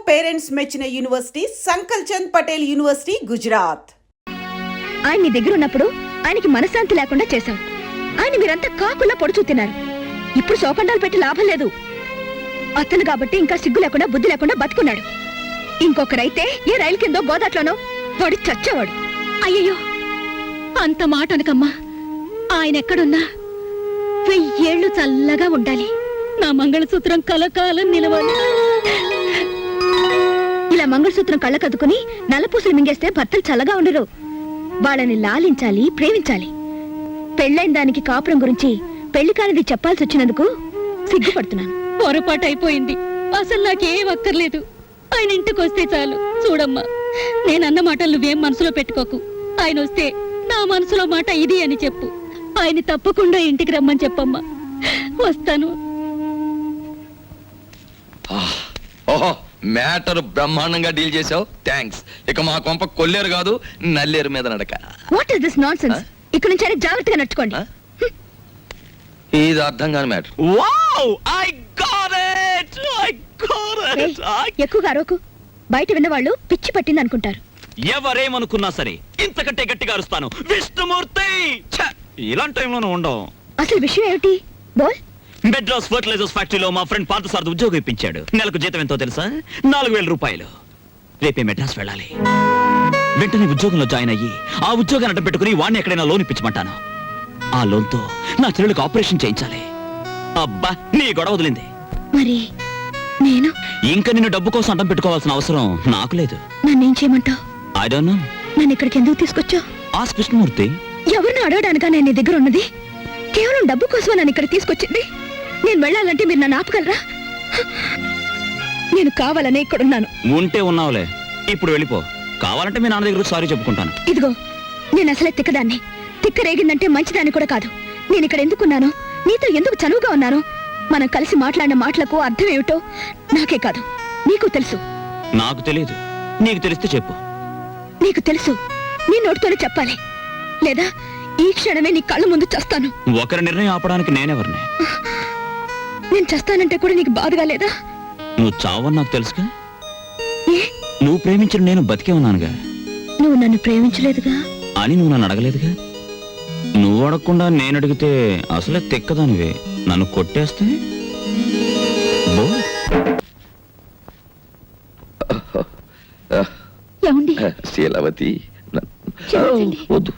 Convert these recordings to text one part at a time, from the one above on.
Parents మెచ్చిన university సంకల్ Chand Patel university Gujarat. ఆయన నీ దగ్గర ఉన్నప్పుడు ఆయనకి మనశ్శాంతి లేకుండా చేశాం. ఆయన మీరంతా కాకులా పొడుచు తిన్నారు. ఇప్పుడు శోకండాలు పెట్టి లాభం లేదు. అతను కాబట్టి ఇంకా సిగ్గు లేకుండా బుద్ధి లేకుండా బతుకున్నాడు. ఇంకొకరైతే ఏ రైలు కిందో గోదాట్లోనో పడి చచ్చేవాడు. అయ్యయ్యో, అంత మాట అనకమ్మా. ఆయన ఎక్కడున్నా 1000 ఏళ్ళు చల్లగా ఉండాలి. నా మంగళసూత్రం కలకాలం నిలవాలి. ఇలా మంగళసూత్రం కళ్ళకద్దుకుని నల్లపూసలు మింగేస్తే భర్తలు చల్లగా ఉండరు. వాళ్ళని లాలించాలి, ప్రేమించాలి. పెళ్ళైన దానికి కాపురం గురించి పెళ్లి కానిది చెప్పాల్సి వచ్చినందుకు సిగ్గుపడుతున్నాను. పొరపాటు అయిపోయింది. అసలు నాకేం అక్కర్లేదు. ఆయన ఇంటికి వస్తే చాలు. చూడమ్మా, నేనన్న మాటలు నువ్వేం మనసులో పెట్టుకోకు. ఆయన వస్తే నా మనసులో మాట ఇది అని చెప్పు. ఆయన తప్పకుండా ఇంటికి రమ్మని చెప్పమ్మా. వస్తాను. మ్యాటర్ బ్రహ్మాండంగా డీల్ చేసావు. థ్యాంక్స్. ఇక మా కొంప కొల్లేరు కాదు, నల్లేరు మీద నడక. What is this nonsense? ఇక్కడ నుంచి అయినా జాగ్రత్తగా నడుచుకోండి. ఇది అర్థం కాని matter. Wow, I got it. ఎక్కువగా అరవకు. బయట విన్నవాళ్ళు పిచ్చి పట్టింది అనుకుంటారు. ఎవరేమనుకున్నా సరే ఇంతకంటే గట్టిగా అరుస్తాను. విష్ణుమూర్తి. ఇలాంటి టైంలోనూ ఉండవు. అసలు విషయం ఏమిటి? బోల్. మెడ్రాస్ ఫర్టిలైజర్స్ ఫ్యాక్టరీలో మా ఫ్రెండ్ పార్థసారథి ఉద్యోగం ఇప్పించాడు. నెలకు జీతం ఎంతో తెలుసా? 4000 రూపాయలు. రేపే మెడ్రాస్ వెళ్ళాలి. వెంటనే ఉద్యోగంలో జాయిన్ అయ్యి ఆ ఉద్యోగాన్ని అడ్డం పెట్టుకుని వాడిని ఎక్కడైనా లోన్ ఇప్పించమంటాను. ఆ లోన్తో నా చెల్లెలకు ఆపరేషన్ చేయించాలి. అబ్బా, నీ గొడవ వదిలింది. మరి నేను ఇంకా నిన్ను డబ్బు కోసం అడ్డం పెట్టుకోవాల్సిన అవసరం నాకు లేదు. నన్నేం చేయమంటావు? I don't know. నన్ను ఇక్కడికి ఎందుకు తీసుకొచ్చావు? ఆస్క్ కృష్ణమూర్తి. ఎవరిని అడగడానికా నేను నీ దగ్గర ఉన్నది? కేవలం డబ్బు కోసం నన్ను ఇక్కడ తీసుకొచ్చింది. నేను వెళ్ళాలంటే మీరు నన్ను ఆపగలరా? నేను కావాలనే ఇక్కడున్నాను. ఉంటే ఉన్నావులే, ఇప్పుడు వెళ్ళిపో. కావాలంటే మీ నాన్న దగ్గర సారీ చెప్పుకుంటాను. ఇదిగో, నేను అసలే తిక్కదాన్ని. తిక్క రేగిందంటే మంచిదాన్ని కూడా కాదు. నేను ఇక్కడ ఎందుకున్నాను, నీతో ఎందుకు చనువుగా ఉన్నాను, మనం కలిసి మాట్లాడిన మాటలకు అర్థం ఏమిటో నాకే కాదు నీకు తెలుసు. నాకు తెలియదు. నీకు తెలిస్తే చెప్పు. నీకు తెలుసు, నీ నోటితోనే చెప్పాలి. లేదా ఈ క్షణమే నీ కళ్ళ ముందు చస్తాను. ఒకరి నిర్ణయం ఆపడానికి నేనెవరిని? నేను చస్తానంటే కూడా నీకు బాధగా లేదా? నువ్వు చావని నాకు తెలుసుగా. ఏ? నువ్వు ప్రేమించిన నేను బతికే ఉన్నానుగా. నువ్వు నన్ను ప్రేమించలేదుగా అని నువ్వు నన్ను అడగలేదుగా. నువ్వు అడగకుండా నేను అడిగితే అసలే తెక్కదానివే. నన్ను కొట్టేస్తే శీలవతి, వద్దు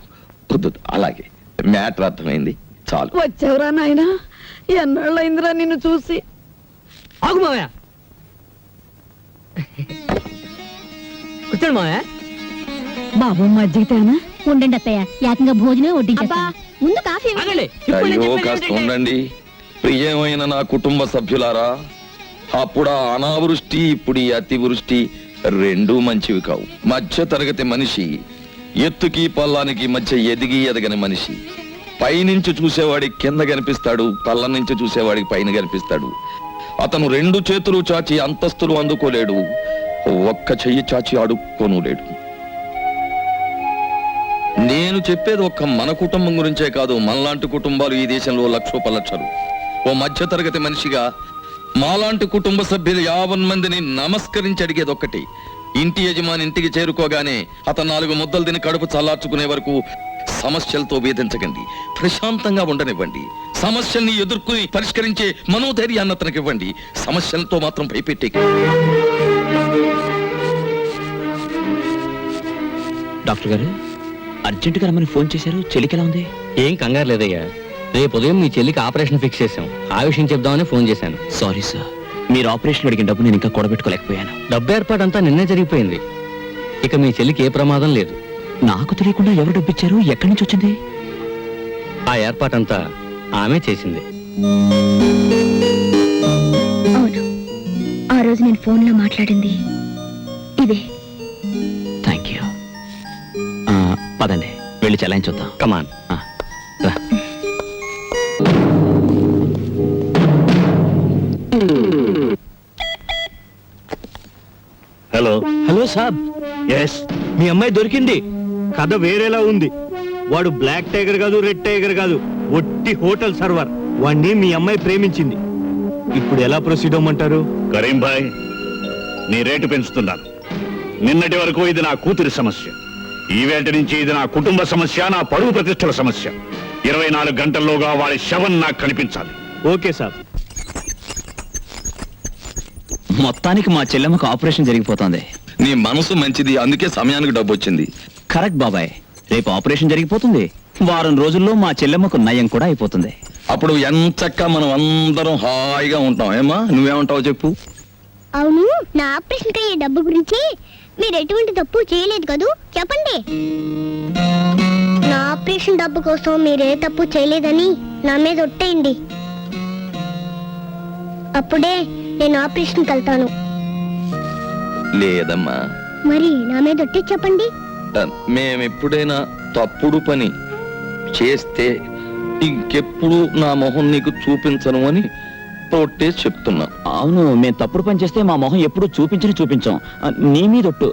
వద్దు, అలాగే మ్యాటర్ అర్థమైంది, చాలు. వచ్చావురా నాయనా, ఎన్నాళ్ళైందిరా నిన్ను చూసి. ఆగు మావయ్య, కూర్చోండి మావయ్య. బాబు మజ్జిగితేనా? ఉండండి అత్తయ్య, ఏకంగా భోజనం వడ్డించా. ముందు కాఫీ. అయ్యో, కాస్త ఉండండి. ప్రియమైన నా కుటుంబ సభ్యులారా, అప్పుడా అనావృష్టి, ఇప్పుడు ఈ అతివృష్టి రెండూ మంచివి కావు. మధ్య తరగతి మనిషి ఎత్తుకి పల్లానికి మధ్య ఎదిగి ఎదగని మనిషి. పైనుంచి చూసేవాడికి కింద కనిపిస్తాడు, పల్ల నుంచి చూసేవాడికి పైన కనిపిస్తాడు. అతను 2 చేతులు చాచి అంతస్తులు అందుకోలేడు, ఒక్క చెయ్యి చాచి అడుక్కోనులేడు. నేను చెప్పేది ఒక్క మన కుటుంబం గురించే కాదు, మనలాంటి కుటుంబాలు ఈ దేశంలో లక్షోపలక్షలు. ఓ మధ్య తరగతి మనిషిగా మాలాంటి కుటుంబ సభ్యులు 50 మందిని నమస్కరించి అడిగేది ఒక్కటి: ఇంటి యజమాని ఇంటికి చేరుకోగానే అతను 4 ముద్దలు తిని కడుపు చల్లార్చుకునే వరకు సమస్యలతో వేధించకండి, ప్రశాంతంగా ఉండనివ్వండి. సమస్యల్ని ఎదుర్కొని పరిష్కరించే మనోధైర్యాన్ని అతనికి ఇవ్వండి, సమస్యలతో మాత్రం భయపెట్టే. డాక్టర్ గారు అర్జెంటుగా రమ్మని ఫోన్ చేశారు. చెల్లికి ఎలా ఉంది? ఏం కంగారు లేదయ్యా. రేపు ఉదయం మీ చెల్లికి ఆపరేషన్ ఫిక్స్ చేశాం. ఆ విషయం చెప్దామని ఫోన్ చేశాను. సారీ సార్, మీరు ఆపరేషన్ అడిగిన డబ్బు నేను ఇంకా కూడబెట్టుకోలేకపోయాను. డబ్బు ఏర్పాటంతా నిన్నే జరిగిపోయింది. ఇక మీ చెల్లికి ఏ ప్రమాదం లేదు. నాకు తెలియకుండా ఎవరు డబ్బు ఇచ్చారు? ఎక్కడి నుంచి వచ్చింది? ఆ ఏర్పాటంతా ఆమె చేసింది. అవును, ఆ రోజు నేను ఫోన్లో మాట్లాడింది ఇదే. Thank you. పదండి, వెళ్ళి చెలాయించొద్దాం. కమాన్. హలో హలో సాబ్. ఎస్, మీ అమ్మాయి దొరికింది. కథ వేరేలా ఉంది. వాడు బ్లాక్ టైగర్ కాదు, రెడ్ టైగర్ కాదు, ఒట్టి హోటల్ సర్వర్. వాణ్ణి మీ అమ్మాయి ప్రేమించింది. ఇప్పుడు ఎలా ప్రొసీడ్ అవ్వమంటారు? కరీం భాయ్, నీ రేటు పెంచుతున్నాను. నిన్నటి వరకు ఇది నా కూతురి సమస్య, ఈవేళ నుంచి ఇది నా కుటుంబ సమస్య, నా పరువు ప్రతిష్టల సమస్య. 24 గంటల్లోగా వాడి శవం నాకు కనిపించాలి. Okay sir. మొత్తానికి మా చెల్లెమ్మకు ఆపరేషన్ జరిగిపోతుంది. నీ మనసు మంచిది, అందుకే సమయానికి డబ్బు వచ్చింది. కరెక్ట్ బాబాయ్, రేపు ఆపరేషన్ జరిగిపోతుంది. వారం రోజుల్లో మా చెల్లెమ్మకు నయం కూడా అయిపోతుంది. అప్పుడు ఎంచక్కా మనం అందరం హాయిగా ఉంటాం. ఏమా, నువ్వేమంటావు చెప్పు. అవును, నా ఆపరేషన్ అయ్యే డబ్బు గురించి మీరు ఎటువంటి తప్పు చేయలేదు కదూ, చెప్పండి. నా ఆపరేషన్ డబ్బు కోసం మీరే తప్పు చేయలేదని నా మీద ఒట్టేయండి. అప్పుడే నేను ఆపరేషన్కి వెళ్తాను. లేదమ్మా, మరి నా మీద ఒట్టే చెప్పండి. మేమెప్పుడైనా తప్పుడు పని చేస్తే ఇంకెప్పుడు నా మొహం నీకు చూపించను అని తోటే చెప్తున్నా. అవును, మేము తప్పుడు పని చేస్తే మా మొహం ఎప్పుడు చూపించాం. నీ మీదొట్టు.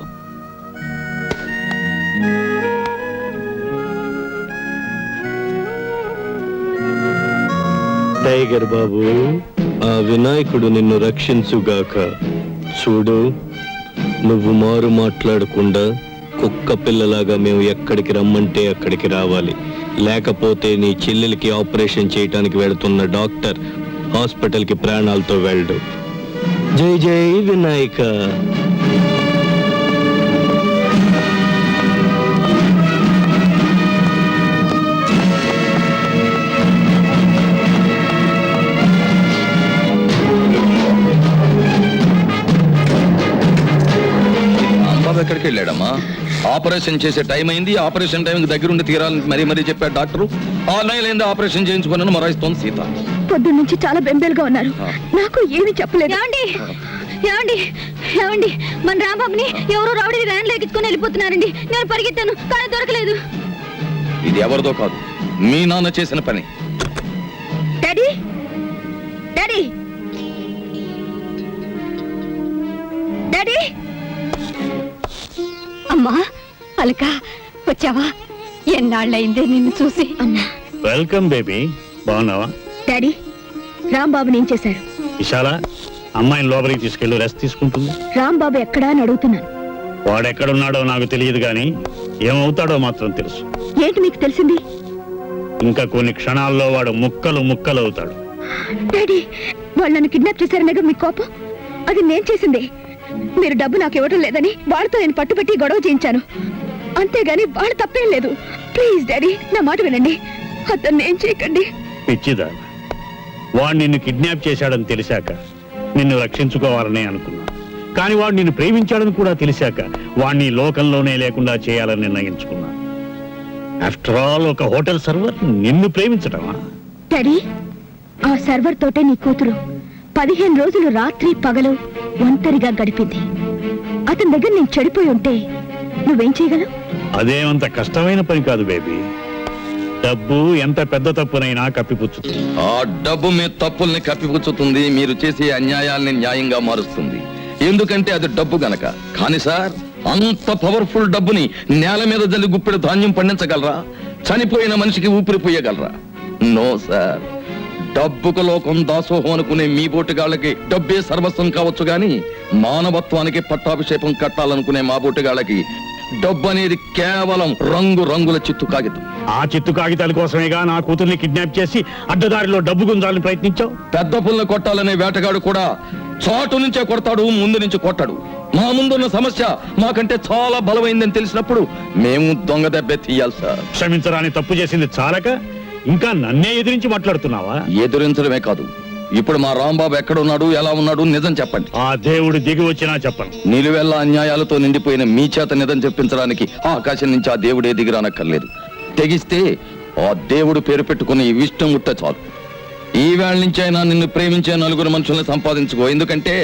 టైగర్ బాబు, ఆ వినాయకుడు నిన్ను రక్షించుగాక. చూడు, నువ్వు మారు మాట్లాడకుండా కుక్క పిల్లలాగా మేము ఎక్కడికి రమ్మంటే అక్కడికి రావాలి. లేకపోతే నీ చెల్లెలికి ఆపరేషన్ చేయటానికి వెళుతున్న డాక్టర్ హాస్పిటల్కి ప్రాణాలతో వెళ్ళడు. జై జై వినాయక. రాంబాబు ఎక్కడికి వెళ్ళాడమ్మా? ఆపరేషన్ చేసే టైం అయింది, ఆపరేషన్ టైంకి దగ్గరుండి తీరాలని మరీ చెప్పాడు డాక్టరు. 6 నెలలైంది ఆపరేషన్ చేయించుకున్నాను మొరాయిస్తోంది సీత. పొద్దున్న నుంచి చాలా బెంబేలుగా ఉన్నారు. నాకు ఏమీ చెప్పలేదు. ఏమండి, మన రాంబాబుని ఎవరో రౌడీ వ్యాన్ ఎక్కించుకొని వెళ్ళిపోతున్నారండి. నేను పరిగెత్తాను, కానీ దొరకలేదు. ఇది ఎవరిదో కాదు, మీ నాన్న చేసిన పని. Daddy, daddy, daddy. అమ్మా, అలక వచ్చావా? ఎన్నాళ్ళయిందే నిన్ను చూసి. అమ్మా. వెల్కమ్ బేబీ, బాగున్నావా? డాడీ, రాంబాబుని ఏం చేశారు? విశాల, అమ్మాయిని లోపలికి తీసుకెళ్ళి రెస్ట్ తీసుకుంటుంది. రాంబాబు ఎక్కడా అని అడుగుతున్నాను. వాడెక్కడున్నాడో నాకు తెలియదు గాని ఏమవుతాడో మాత్రం తెలుసు. ఏంటి మీకు తెలిసింది? ఇంకా కొన్ని క్షణాల్లో వాడు ముక్కలు అవుతాడు. డాడీ, వాళ్ళు నన్ను కిడ్నాప్ చేశారనేగా మీ కోపం? అది నేను చేసిందే. మీరు డబ్బు నాకు ఇవ్వడం లేదని వాళ్ళతో నేను పట్టుబట్టి గొడవ చేయించాను. అంతేగాని వాళ్ళు తప్పేం లేదు. ప్లీజ్ డాడీ, నా మాట వినండి. అతన్ని ఏం చేయకండి. పిచ్చిదా, వాడు నిన్ను కిడ్నాప్ చేశాడని తెలిసాక నిన్ను రక్షించుకోవాలని అనుకున్నా. కానీ వాడు నిన్ను ప్రేమించాడని కూడా తెలిసాక వాడిని లోకంలోనే లేకుండా చేయాలని నిర్ణయించుకున్నా. ఆఫ్టర్ ఆల్, ఒక హోటల్ సర్వర్ నిన్ను ప్రేమించడమా? డాడీ, ఆ సర్వర్ తోటే నీ కూతురు 15 రోజులు రాత్రి పగలు ఒంటరిగా గడిపింది. అతని దగ్గర నేను చెడిపోయి ఉంటే నువ్వేం చేయగలవు? అదేమంత కష్టమైన పని కాదు బేబీ. డబ్బు ఎంత పెద్ద తప్పునైనా కప్పిపుచ్చుతుంది. ఆ డబ్బు మీ తప్పుల్ని కప్పిపుచ్చుతుంది, మీరు చేసే అన్యాయాల్ని న్యాయంగా మారుస్తుంది. ఎందుకంటే అది డబ్బు గనక. కానీ సార్, అంత పవర్ఫుల్ డబ్బుని నేల మీద జల్లి గుప్పెడు ధాన్యం పండించగలరా? చనిపోయిన మనిషికి ఊపిరిపోయగలరా? No sir. డబ్బుకు లోకం దాసోహం అనుకునే మీ బోటుగాళ్ళకి డబ్బే సర్వస్వం కావచ్చు గాని మానవత్వానికి పట్టాభిషేకం కట్టాలనుకునే మా బోటుగాళ్ళకి డబ్బు అనేది కేవలం రంగుల చిత్తు కాగితం. ఆ చిత్తు కాగితాల కోసమేగా నా కూతుర్ని కిడ్నాప్ చేసి అడ్డదారిలో డబ్బు గుంజాలని ప్రయత్నించావు. పెద్ద పుల్ని కొట్టాలనే వేటగాడు కూడా చాటు నుంచే కొడతాడు, ముందు నుంచి కొట్టాడు. మా ముందున్న సమస్య మాకంటే చాలా బలమైందని తెలిసినప్పుడు మేము దొంగ దెబ్బే తీయాలి సార్. క్షమించరాని తప్పు చేసింది చాలక ఇంకా నన్నే ఎదిరించి మాట్లాడుతున్నావా? ఎదురించడమే కాదు, ఇప్పుడు మా రాంబాబు ఎక్కడున్నాడు, ఎలా ఉన్నాడు నిజం చెప్పండి. ఆ దేవుడు దిగి వచ్చినా చెప్పను. నిలువెల్ల అన్యాయాలతో నిండిపోయిన మీ చేత నిజం చెప్పించడానికి ఆకాశం నుంచి ఆ దేవుడే దిగిరానక్కర్లేదు. తెగిస్తే ఆ దేవుడు పేరు పెట్టుకుని ఇష్టం ఉంటే చాలు. ఈ వేళ నుంచి అయినా నిన్ను ప్రేమించే 4 మనుషుల్ని సంపాదించుకో. ఎందుకంటే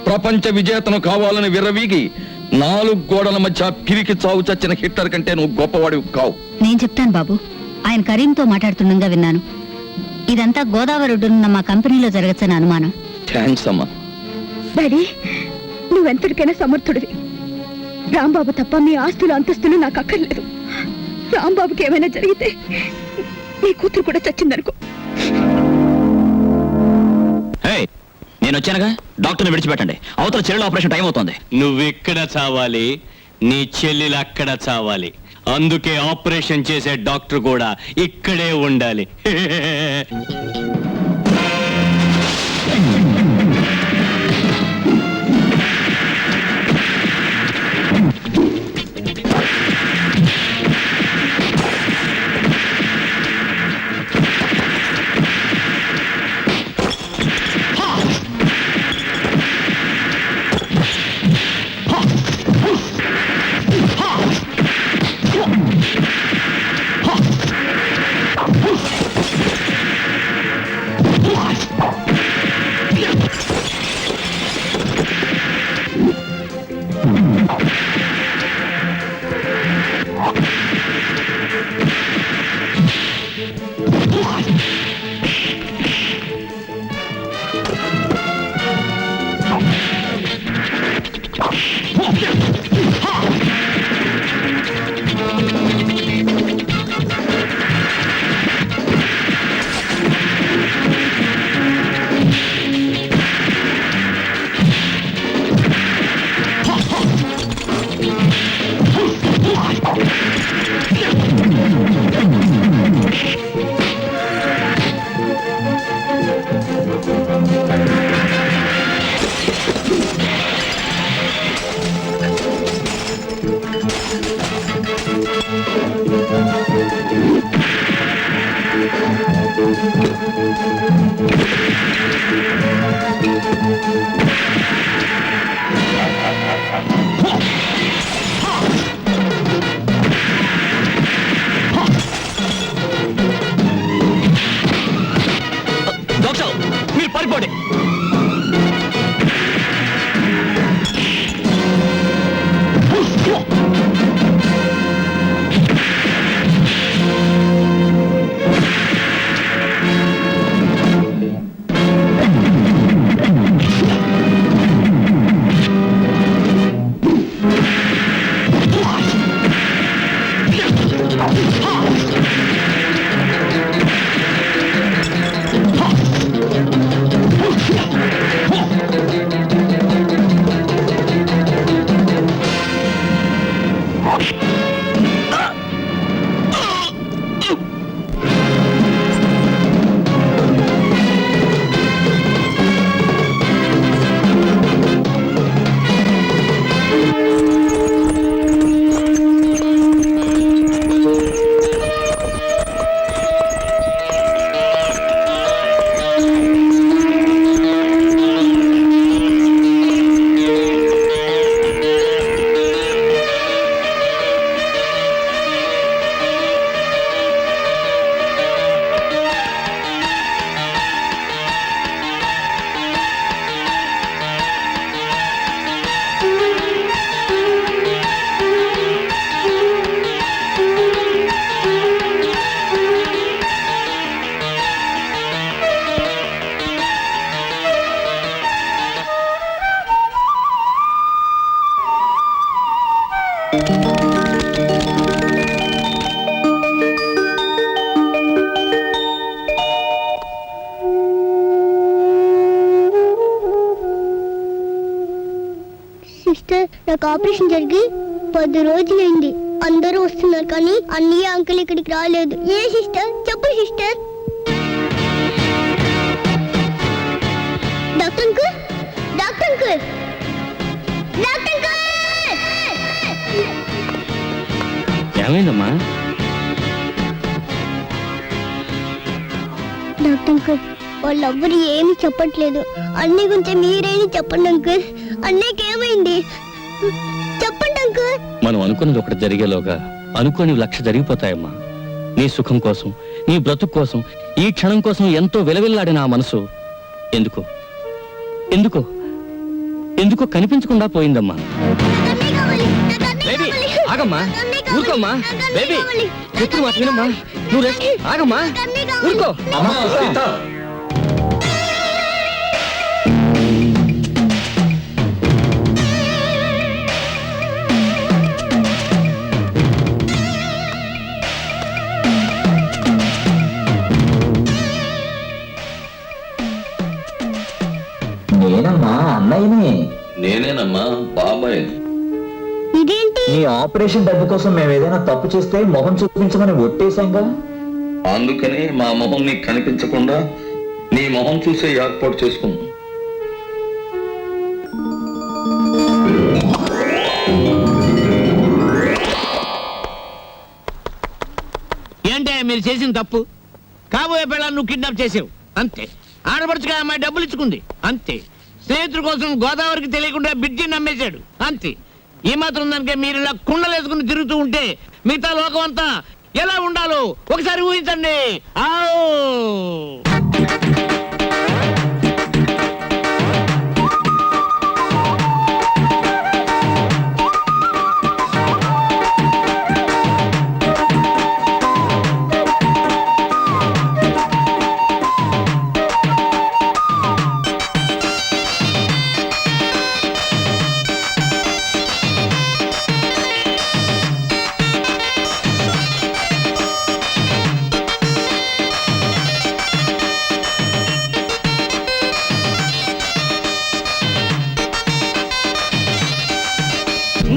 ప్రపంచ విజేతను కావాలని విర్రవీగి 4 గోడల మధ్య పిరికి చావు చచ్చిన హిట్లర్ కంటే నువ్వు గొప్పవాడివి కావు. నేను చెప్తాను బాబు, ఆయన కరీంతో మాట్లాడుతుండగా విన్నాను. ఇదంతా గోదావరి ఒడ్డునున్న మా కంపెనీలో జరగచ్చని అనుమానం. థ్యాంక్స్ అమ్మా. డాడీ, నువ్వెంతటికైనా సమర్థుడివి. రాంబాబు తప్ప మీ ఆస్తులు అంతస్తులు నాకు అక్కర్లేదు. రాంబాబుకి ఏమైనా జరిగితే నీ కూతురు కూడా చచ్చిందనుకో. నేను వచ్చానుగా, డాక్టర్ని విడిచిపెట్టండి. అవతల చెల్లెలు ఆపరేషన్ టైం అవుతోంది. నువ్వెక్కడ చావాలి, నీ చెల్లెలు అక్కడ చావాలి. అందుకే ఆపరేషన్ చేసే డాక్టర్ కూడా ఇక్కడే ఉండాలి. డాక్టర్, మీరు పారిపోండి. సిస్టర్, నాకు ఆపరేషన్ జరిగి 10 రోజులైంది. అందరూ వస్తున్నారు కానీ అన్నయ్య అంకుల్ ఇక్కడికి రాలేదు. ఏ సిస్టర్, చెప్పు sister. Doctor uncle, doctor uncle, doctor uncle. ఏమైందమ్మా? డాక్టర్ అంకుల్, వాళ్ళెవ్వరు ఏమీ చెప్పట్లేదు. అన్నయ్య గురించి మీరేమి చెప్పండి అంకుల్. అన్నయ్యకి ఏమైంది చెప్పండి అంకుల్. మనం అనుకున్నది ఒకటి జరిగేలోగా అనుకోని 1,00,000 జరిగిపోతాయమ్మా. నీ సుఖం కోసం, నీ బ్రతుకు కోసం, ఈ క్షణం కోసం ఎంతో విలవిల్లాడిన ఆ మనసు ఎందుకో ఎందుకో ఎందుకో కనిపించకుండా పోయిందమ్మా. అన్నయ్య కావాలి, నాకు అన్నయ్య బేబీ కావాలి. ఆగమ్మా, అన్నయ్య కావాలి, ఊరుకోమ్మా. నాకు అన్నయ్య బేబీ కావాలి. చెప్పు మాట వినమ్మా. నువ్వు రెస్ట్ ఆగమ్మా, నాకు అన్నయ్య కావాలి. ఊరుకో. కాదమ్మా, బాబాయ్. ఇదేంటి? నీ ఆపరేషన్ డబ్బు కోసం మేము ఏదైనా తప్పు చేస్తే మొహం చూపించమని ఒట్టేశాంగా. అందుకని మా మొహం నీకు కనిపించకుండా నీ మొహం చూసే ఏర్పాటు చేసుకున్నాం. ఏంటే మీరు చేసిన తప్పు? కాబోయే పిల్లలు నువ్వు కిడ్నాప్ చేసావు అంతే. ఆడపడుచుగా అమ్మాయి డబ్బులు ఇచ్చుకుంది అంతే. స్నేహితుడి కోసం గోదావరికి తెలియకుండా బిడ్జి నమ్మేశాడు అంతే. ఈ మాత్రం దానికే మీరు ఇలా కుండలేసుకుని తిరుగుతూ ఉంటే మిగతా లోకం అంతా ఎలా ఉండాలో ఒకసారి ఊహించండి. ఆవ్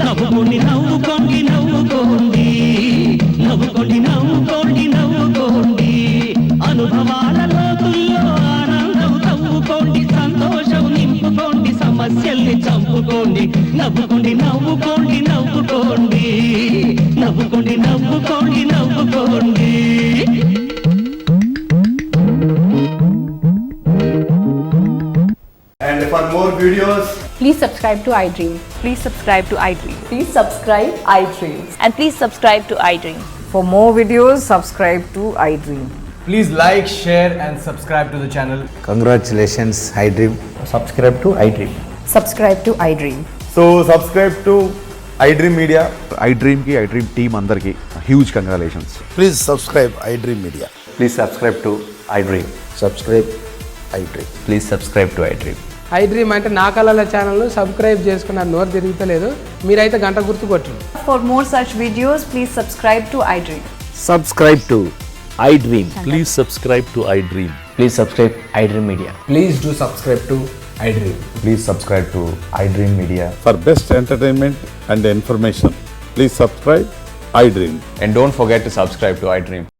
నవ్వుకోండి నవ్వుకోండి నవ్వుకోండి, నవ్వుకోండి నవ్వుకోండి నవ్వుకోండి, అనుభవాల లోతుల్లో ఆనందం తవ్వుకోండి, సంతోషం నింపుకోండి, సమస్యల్ని చంపుకోండి. నవ్వుకోండి నవ్వుకోండి నవ్వుకోండి, నవ్వుకోండి నవ్వుకోండి నవ్వుకోండి. And for more videos, Please subscribe to iDream. Please subscribe to iDream. Please subscribe iDream. And please subscribe to iDream. For more videos, subscribe to iDream. please like, share, and subscribe to the channel. Congratulations iDream. Subscribe to iDream. Subscribe to iDream. So subscribe to iDream Media. iDream की iDream team अंदर की huge congratulations. Please subscribe iDream media. Please subscribe to iDream. Subscribe iDream. Please subscribe to iDream. iDream అంటే నా కళల channel subscribe చేసుకున్న నోరు తిరుగుతలేదు. మీరైతే గంట గుర్తు కొట్టండి. For more such videos, please subscribe to iDream. Subscribe to iDream. Please subscribe to iDream. Please subscribe iDream media. Please do subscribe to iDream. Please subscribe to iDream Media. For best entertainment and information, please subscribe iDream. And don't forget to subscribe to iDream.